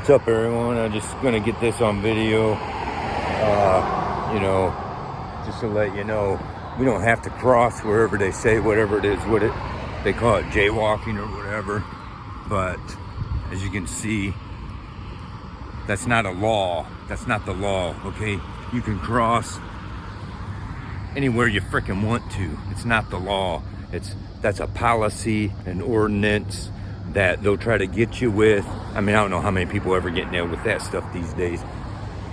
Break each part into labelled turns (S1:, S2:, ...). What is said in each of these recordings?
S1: What's up, everyone? I'm just gonna get this on video, you know, just to let you know we don't have to cross wherever they say whatever it is, they call it jaywalking or whatever. But as you can see, that's not a law. That's not the law. Okay, you can cross anywhere you frickin' want to. It's not the law. That's a policy, an ordinance that they'll try to get you with. I mean, I don't know how many people ever get nailed with that stuff these days,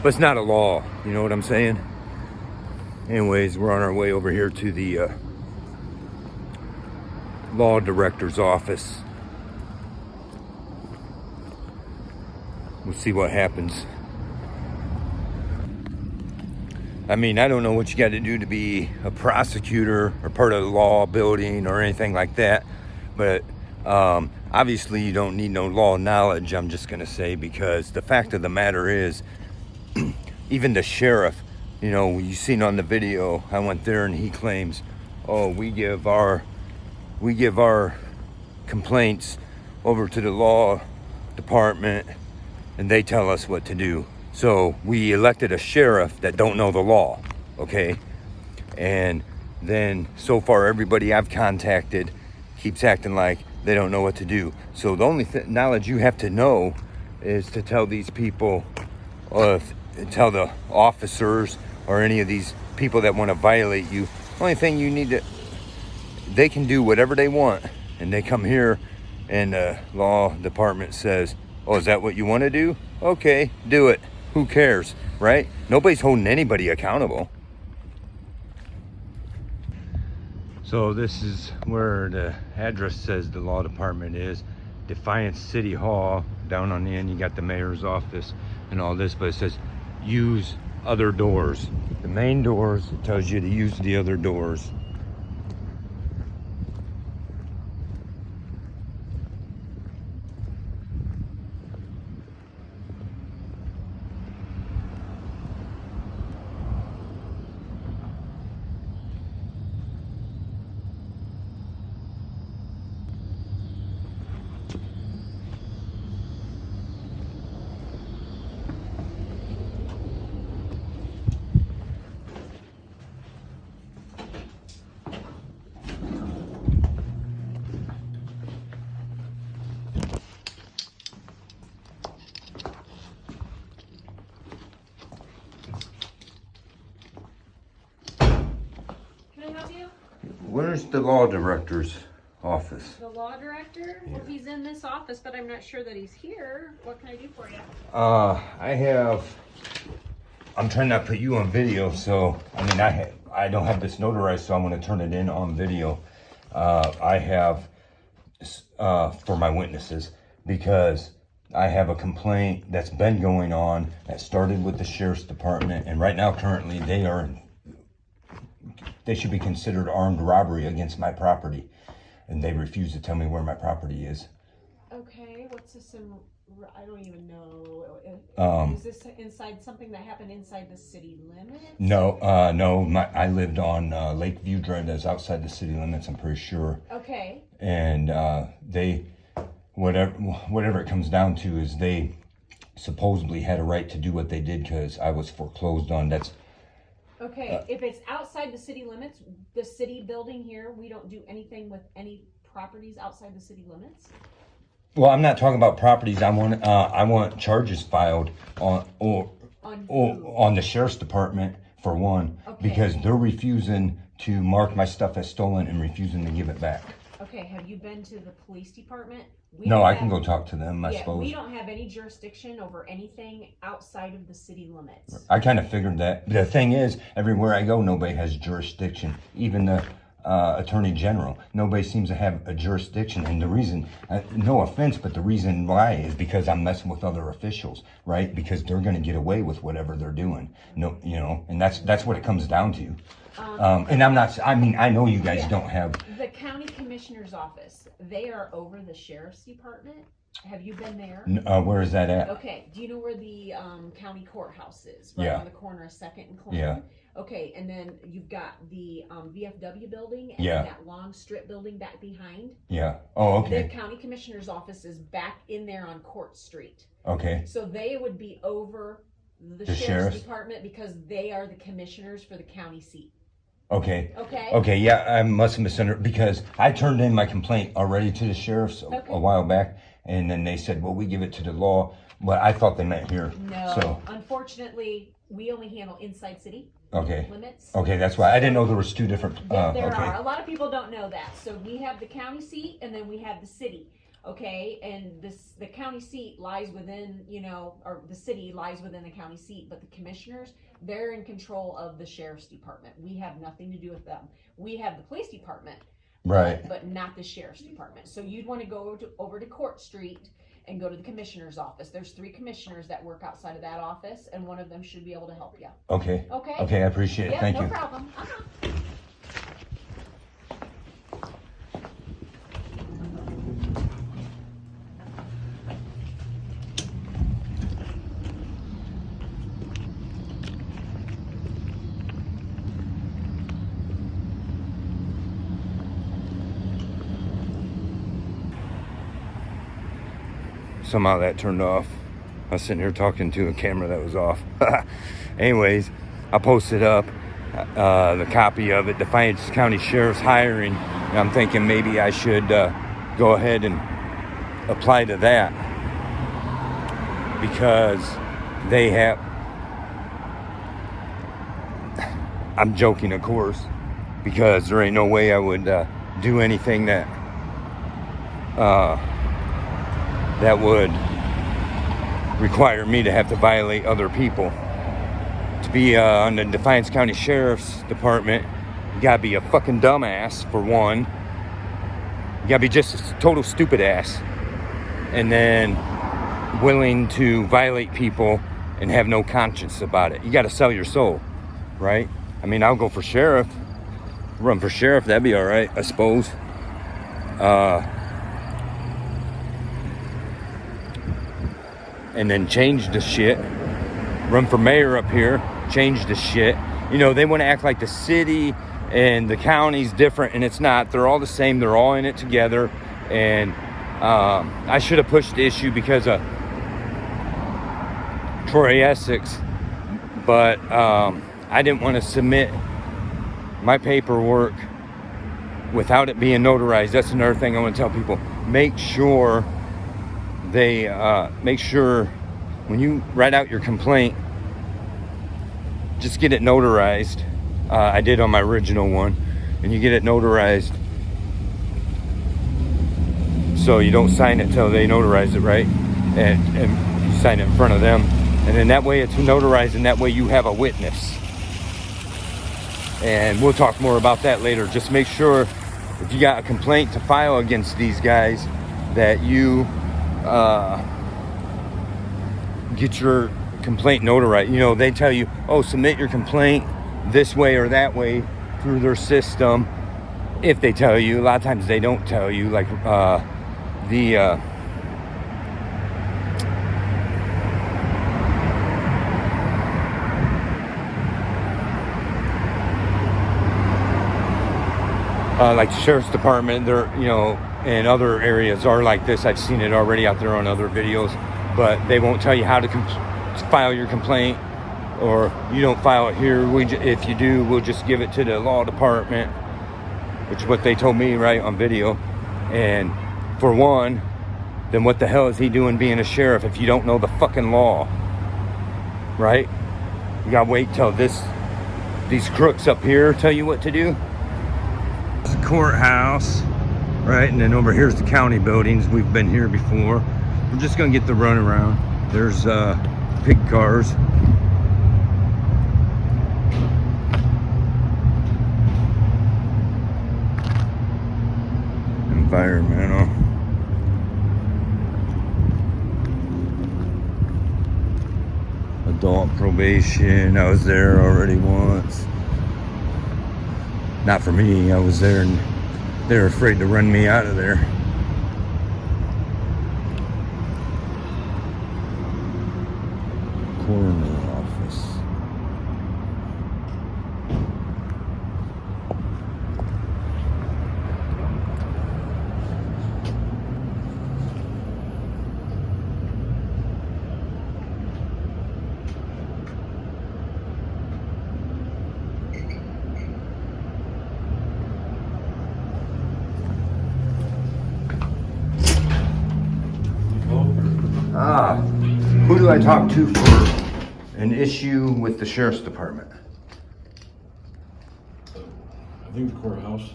S1: but it's not a law. You know what I'm saying? Anyways, we're on our way over here to the law director's office. We'll see what happens. I mean, I don't know what you got to do to be a prosecutor or part of the law building or anything like that, but obviously you don't need no law knowledge, I'm just gonna say, because the fact of the matter is, even the sheriff, you know, you seen on the video, I went there and he claims, oh, we give our complaints over to the law department and they tell us what to do. So we elected a sheriff that don't know the law, okay? And then so far everybody I've contacted keeps acting like they don't know what to do. So the only knowledge you have to know is to tell these people, or tell the officers or any of these people that want to violate you. The only thing you need to, they can do whatever they want, and they come here and the law department says, oh, is that what you want to do? Okay, do it. Who cares, right? Nobody's holding anybody accountable. So this is where the address says the law department is. Defiance City Hall. Down on the end you got the mayor's office and all this, but it says use other doors. The main doors, it tells you to use the other doors. Where's the law director's office?
S2: The law director? Yeah. Well, he's in this office, but I'm not sure that he's here. What can I do for you?
S1: I'm trying not to put you on video, so, I mean, I don't have this notarized, so I'm gonna turn it in on video. I have, for my witnesses, because I have a complaint that's been going on that started with the sheriff's department, and right now, currently, they should be considered armed robbery against my property, and they refuse to tell me where my property is.
S2: Okay, what's this in? I don't even know. Is this inside something that happened inside the city limits?
S1: No, no. I lived on Lakeview Drive. That's outside the city limits, I'm pretty sure.
S2: Okay.
S1: And they, whatever it comes down to, is they supposedly had a right to do what they did because I was foreclosed on. That's.
S2: Okay, if it's outside the city limits, the city building here, we don't do anything with any properties outside the city limits?
S1: Well, I'm not talking about properties. I want charges filed on the sheriff's department for one, okay, because they're refusing to mark my stuff as stolen and refusing to give it back.
S2: Okay, have you been to the police department?
S1: No, I can go talk to them, I suppose.
S2: We don't have any jurisdiction over anything outside of the city limits.
S1: I kind of figured that. The thing is, everywhere I go, nobody has jurisdiction. Even the attorney general, nobody seems to have a jurisdiction. And the reason, no offense, but the reason why is because I'm messing with other officials, right? Because they're going to get away with whatever they're doing. No, you know, and that's what it comes down to. And I'm not, I mean, I know you guys don't have.
S2: The county commissioner's office, they are over the sheriff's department. Have you been there?
S1: Where is that at?
S2: Okay, do you know where the county courthouse is? Right
S1: Yeah.
S2: on the corner of 2nd and Clinton?
S1: Yeah.
S2: Okay, and then you've got the VFW building and
S1: Yeah.
S2: then that long strip building back behind.
S1: Yeah. Oh,
S2: The
S1: okay.
S2: county commissioner's office is back in there on Court Street.
S1: Okay.
S2: So they would be over the
S1: The
S2: sheriff's
S1: sheriff's?
S2: department because they are the commissioners for the county seat.
S1: Okay.
S2: Okay?
S1: Okay, yeah, I must have misunderstood because I turned in my complaint already to the sheriff's a while back, and then they said, well, we give it to the law, but I thought they meant here.
S2: No,
S1: So,
S2: unfortunately, we only handle inside city
S1: okay.
S2: limits.
S1: Okay, that's why I didn't know there was two different.
S2: There
S1: okay.
S2: are. A lot of people don't know that. So we have the county seat and then we have the city. Okay, and the county seat lies within, or the city lies within the county seat, but the commissioners, they're in control of the sheriff's department. We have nothing to do with them. We have the police department,
S1: Right.
S2: but not the sheriff's department. So you'd want to go over to Court Street and go to the commissioner's office. There's 3 commissioners that work outside of that office, and one of them should be able to help you.
S1: Okay.
S2: Okay?
S1: Okay, I appreciate it.
S2: Yeah,
S1: Thank
S2: no
S1: you.
S2: problem.
S1: Somehow that turned off. I was sitting here talking to a camera that was off. Anyways, I posted up the copy of it, Defiance County Sheriff's hiring, and I'm thinking maybe I should go ahead and apply to that because they have, I'm joking of course, because there ain't no way I would do anything that that would require me to have to violate other people. To be on the Defiance County Sheriff's Department, you gotta be a fucking dumbass for one. You gotta be just a total stupid ass. And then willing to violate people and have no conscience about it. You gotta sell your soul, right? I mean, I'll go for sheriff. Run for sheriff, that'd be alright, I suppose. And then change the shit. Run for mayor up here, change the shit. They want to act like the city and the county's different, and it's not. They're all the same. They're all in it together. And I should have pushed the issue because of Troy, Essex, but I didn't want to submit my paperwork without it being notarized. That's another thing I want to tell people. Make sure when you write out your complaint, just get it notarized. I did on my original one, and you get it notarized so you don't sign it till they notarize it, right? And you sign it in front of them, and then that way it's notarized, and that way you have a witness. And we'll talk more about that later. Just make sure if you got a complaint to file against these guys that you get your complaint notarized. They tell you, submit your complaint this way or that way through their system. If they tell you, a lot of times they don't tell you, like like the sheriff's department, they're, and other areas are like this. I've seen it already out there on other videos, but they won't tell you how to file your complaint, or you don't file it here. If you do, we'll just give it to the law department, which is what they told me right on video. And for one, then what the hell is he doing being a sheriff if you don't know the fucking law, right? You gotta wait till these crooks up here tell you what to do. The courthouse, right? And then over here's the county buildings. We've been here before. We're just gonna get the run around. There's pig cars. Environmental. Adult probation. I was there already once. Not for me. I was there and they were afraid to run me out of there. coroner office. Who do I talk to for an issue with the sheriff's department?
S3: I think the courthouse.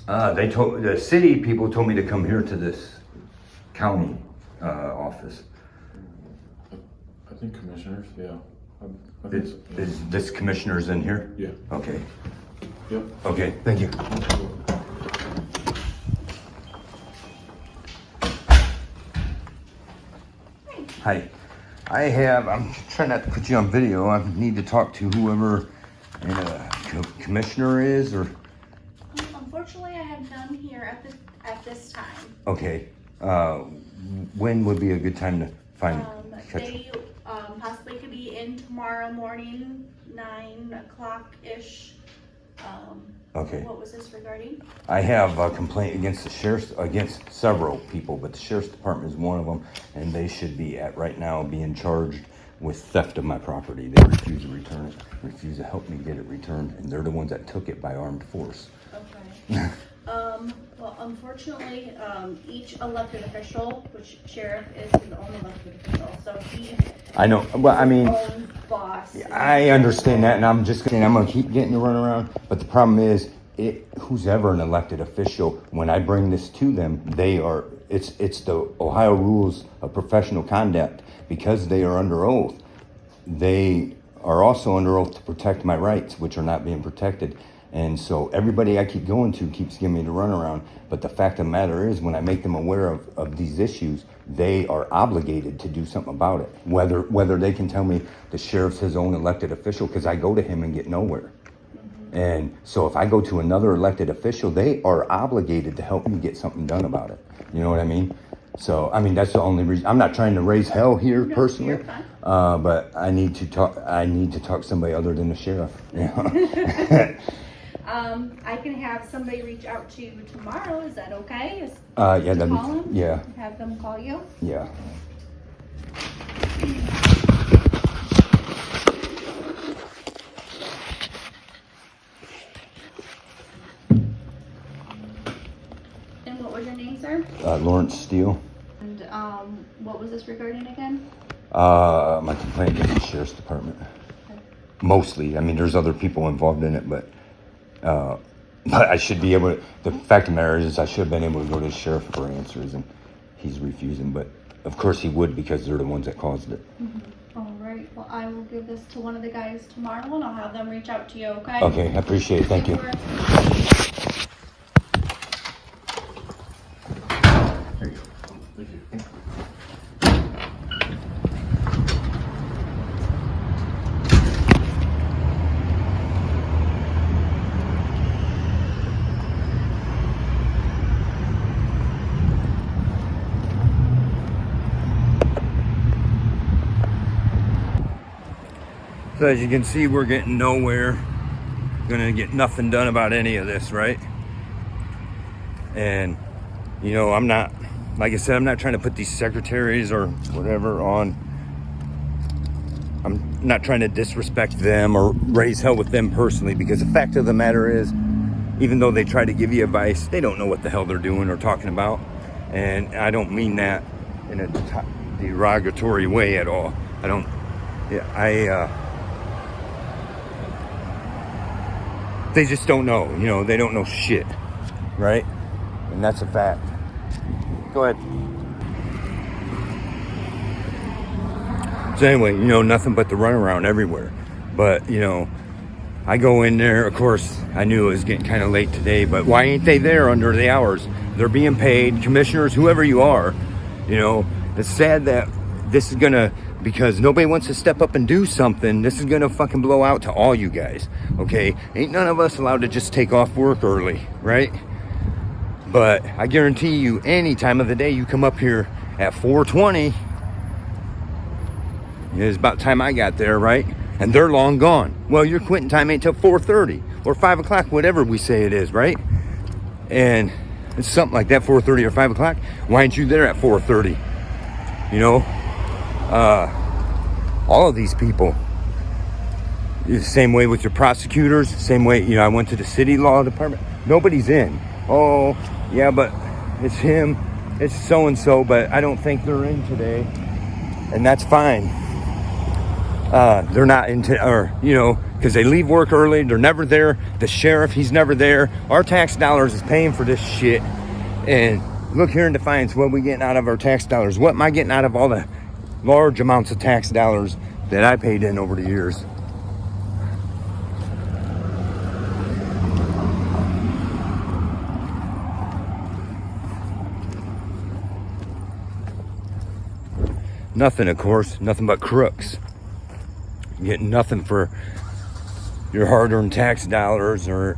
S1: The city people told me to come here to this county office.
S3: I think commissioners, yeah. I think so, yeah.
S1: Is this commissioner's in here?
S3: Yeah.
S1: Okay.
S3: Yep.
S1: Okay, thank you. Hi. I'm trying not to put you on video. I need to talk to whoever commissioner is, or...
S4: Unfortunately, I have none here at this time.
S1: Okay. When would be a good time to catch
S4: They possibly could be in tomorrow morning, 9 o'clock-ish.
S1: Okay.
S4: What was this regarding?
S1: I have a complaint against several people, but the sheriff's department is one of them, and they should be right now being charged with theft of my property. They refuse to return it, refuse to help me get it returned, and they're the ones that took it by armed force.
S4: Okay. Well, unfortunately, each elected official, which sheriff is his own elected official, so he.
S1: I know, well, I mean,
S4: own boss.
S1: I understand that, and I'm gonna keep getting to run around. But the problem is, who's ever an elected official, when I bring this to them, it's the Ohio rules of professional conduct, because they are under oath. They are also under oath to protect my rights, which are not being protected. And so everybody I keep going to keeps giving me the runaround. But the fact of the matter is, when I make them aware of these issues, they are obligated to do something about it. Whether they can tell me the sheriff's his own elected official, because I go to him and get nowhere. And so if I go to another elected official, they are obligated to help me get something done about it. You know what I mean? So, I mean, that's the only reason. I'm not trying to raise hell here personally,
S4: You're fine.
S1: but I need to talk to somebody other than the sheriff. You know?
S4: I can have somebody reach out to you tomorrow. Is that okay?
S1: Yeah, that'd
S4: Call them?
S1: be, yeah,
S4: Have them call you?
S1: yeah.
S4: And what was your name, sir?
S1: Lawrence Steele.
S4: And what was this regarding again?
S1: My complaint against the sheriff's department.
S4: Okay.
S1: Mostly, I mean, there's other people involved in it, but I should be able to. The fact of the matter is, I should have been able to go to the sheriff for answers, and he's refusing. But of course he would, because they're the ones that caused it.
S4: Mm-hmm. All right. Well, I will give this to one of the guys tomorrow, and I'll have them reach out to you. Okay?
S1: Okay, I appreciate it. Thank you.
S4: There
S3: Thank you.
S1: So as you can see, we're getting nowhere. Gonna get nothing done about any of this, right? And you know, I'm not, like I said, I'm not trying to put these secretaries or whatever on. I'm not trying to disrespect them or raise hell with them personally, because the fact of the matter is, even though they try to give you advice, they don't know what the hell they're doing or talking about. And I don't mean that in a derogatory way at all. I don't, yeah, they just don't know, you know, they don't know shit, right? And that's a fact. Go ahead. So anyway, you know, nothing but the runaround everywhere. But, you know, I go in there, of course, I knew it was getting kind of late today, but why ain't they there under the hours? They're being paid, commissioners, whoever you are, you know. It's sad that this is gonna, because nobody wants to step up and do something, this is gonna fucking blow out to all you guys, okay? Ain't none of us allowed to just take off work early, right? But I guarantee you, any time of the day you come up here at 4:20, It was about time I got there, right? And they're long gone. Well, your quitting time ain't till 4:30 or 5 o'clock, whatever we say it is, right? And it's something like that, 4:30 or 5 o'clock. Why aren't you there at 4:30? You know, all of these people. The same way with your prosecutors, same way, you know, I went to the city law department. Nobody's in. Oh, yeah, but it's him, it's so-and-so, but I don't think they're in today. And that's fine. They're not into, or, you know, because they leave work early, they're never there. The sheriff, he's never there. Our tax dollars is paying for this shit. And look here in Defiance, what are we getting out of our tax dollars? What am I getting out of all the large amounts of tax dollars that I paid in over the years? Nothing, of course, nothing but crooks. You get nothing for your hard-earned tax dollars or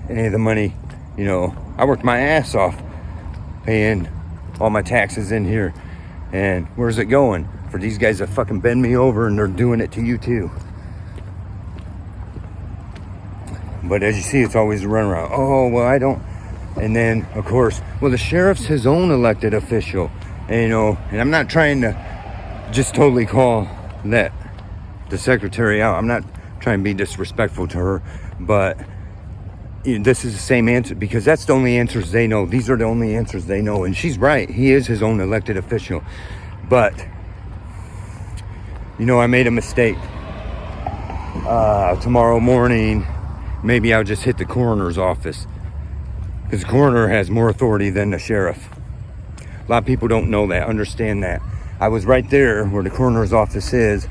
S1: any of the money. You know, I worked my ass off paying all my taxes in here. And where's it going? For these guys to fucking bend me over, and they're doing it to you too. But as you see, it's always a runaround. Oh, well, I don't. And then, of course, well, the sheriff's his own elected official. And, you know, and I'm not trying to just totally call that the secretary out. I'm not trying to be disrespectful to her, but you know, this is the same answer, because that's the only answers they know. These are the only answers they know. And she's right. He is his own elected official. But, you know, I made a mistake. Tomorrow morning, maybe I'll just hit the coroner's office, because the coroner has more authority than the sheriff. A lot of people don't know that, understand that. I was right there where the coroner's office is,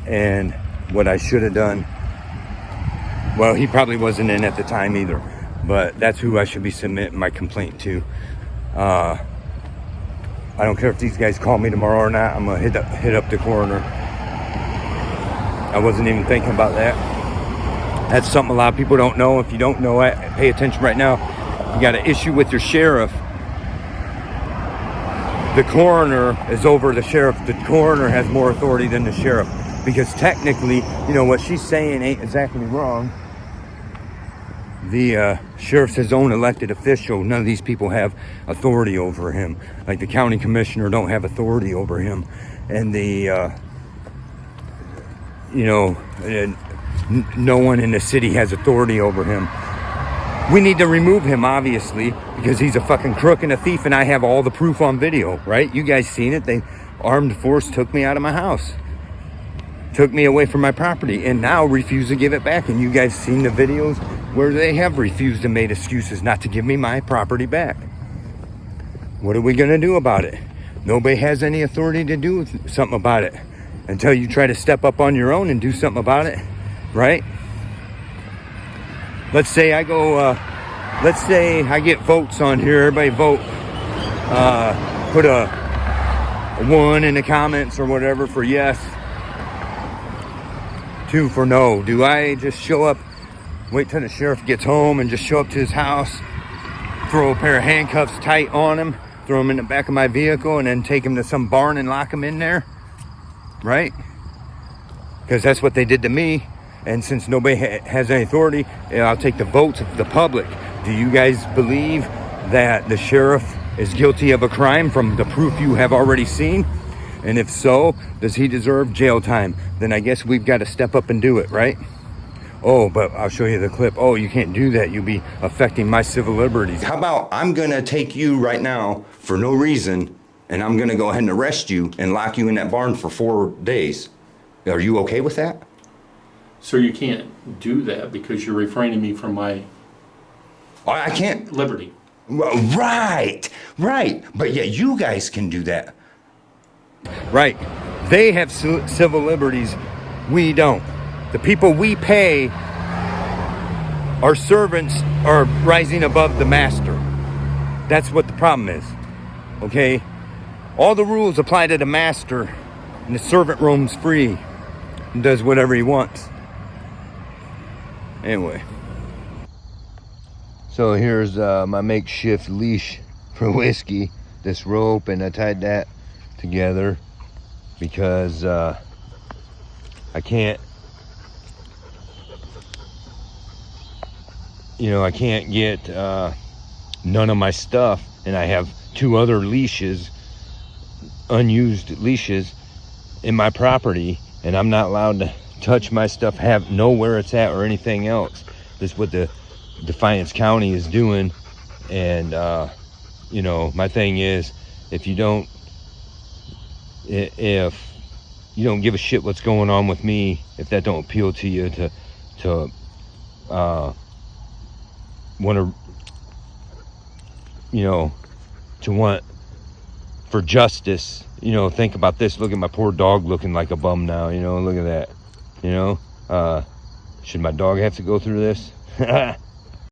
S1: and what I should have done, well, he probably wasn't in at the time either, but that's who I should be submitting my complaint to. I don't care if these guys call me tomorrow or not. I'm gonna hit up the coroner. I wasn't even thinking about that. That's something a lot of people don't know. If you don't know it, pay attention right now. You got an issue with your sheriff. The coroner is over the sheriff. The coroner has more authority than the sheriff, because technically, you know, what she's saying ain't exactly wrong. The sheriff's his own elected official. None of these people have authority over him. Like the county commissioner don't have authority over him. And the, you know, no one in the city has authority over him. We need to remove him, obviously, because he's a fucking crook and a thief, and I have all the proof on video, right? You guys seen it. They armed force took me out of my house, took me away from my property, and now refuse to give it back. And you guys seen the videos where they have refused and made excuses not to give me my property back. What are we gonna do about it? Nobody has any authority to do something about it until you try to step up on your own and do something about it, right? Let's say I go, let's say I get votes on here. Everybody vote, put a 1 in the comments or whatever for yes, 2 for no. Do I just show up, wait till the sheriff gets home and just show up to his house, throw a pair of handcuffs tight on him, throw him in the back of my vehicle, and then take him to some barn and lock him in there, right? Because that's what they did to me. And since nobody has any authority, I'll take the votes of the public. Do you guys believe that the sheriff is guilty of a crime from the proof you have already seen? And if so, does he deserve jail time? Then I guess we've got to step up and do it, right? Oh, but I'll show you the clip. Oh, you can't do that. You'll be affecting my civil liberties. How about I'm going to take you right now for no reason, and I'm going to go ahead and arrest you and lock you in that barn for 4 days. Are you okay with that?
S5: So you can't do that because you're refraining me from my
S1: I can't.
S5: liberty.
S1: Well, right. But yeah, you guys can do that. Right. They have civil liberties. We don't. The people we pay, our servants, are rising above the master. That's what the problem is. Okay? All the rules apply to the master, and the servant roams free and does whatever he wants. Anyway, so here's my makeshift leash for Whiskey, this rope, and I tied that together because I can't, you know, I can't get none of my stuff, and I have 2 other leashes, unused leashes in my property, and I'm not allowed to touch my stuff, know where it's at or anything else. This is what the Defiance County is doing. And you know, my thing is, if you don't give a shit what's going on with me, if that don't appeal to you to want to, you know, to want for justice, you know, think about this. Look at my poor dog looking like a bum now, you know, look at that, you know. Should my dog have to go through this?